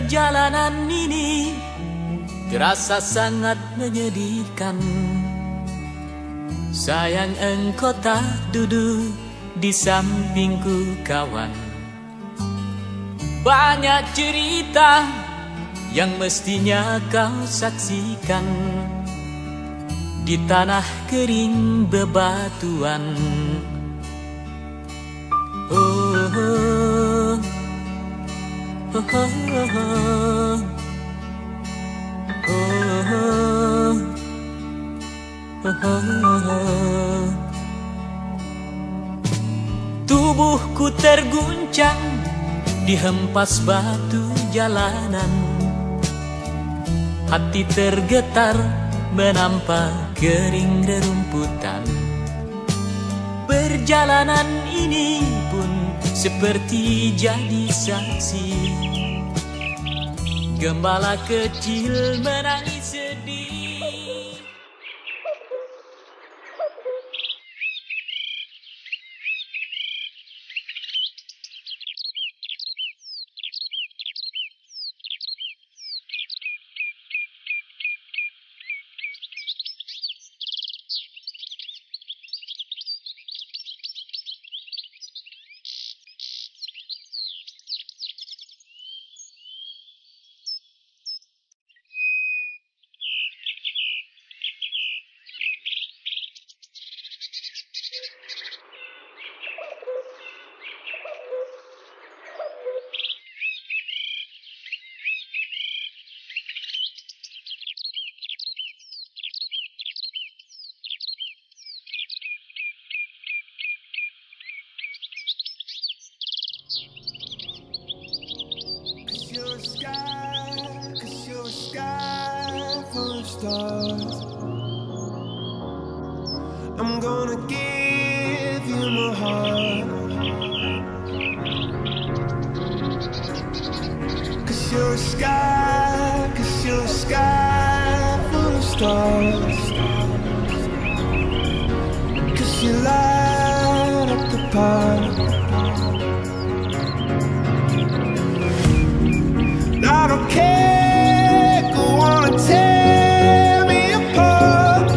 Perjalanan ini terasa sangat menyedihkan. Sayang engkau tak duduk di sampingku kawan. Banyak cerita yang mestinya kau saksikan di tanah kering bebatuan. Oh, oh, oh, oh, oh, oh, oh. Tubuhku terguncang dihempas batu jalanan. Hati tergetar menampak kering rerumputan. Perjalanan ini pun seperti jadi saksi. Gembala kecil menangis sedih. Cause you're a sky full of stars. I'm gonna give you my heart. Cause you're a sky full of stars. Cause you light up the path. I don't care, go on and tear me apart.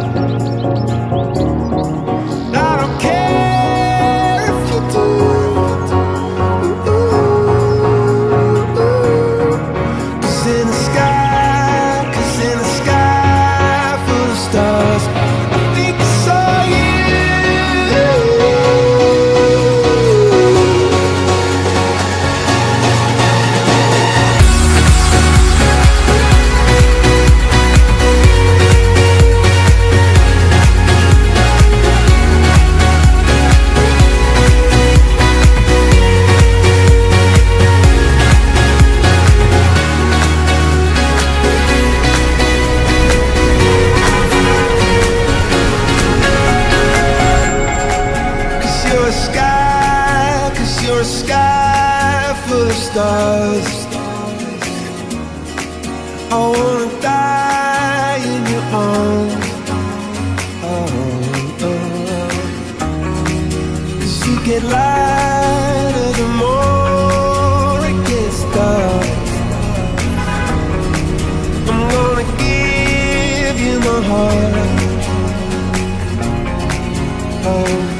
I don't care if you do. Cause in the sky full of stars, I think I saw you. You're a sky full of stars. I wanna die in your arms. Oh, oh. 'Cause you get lighter the more it gets dark. I'm gonna give you my heart. Oh.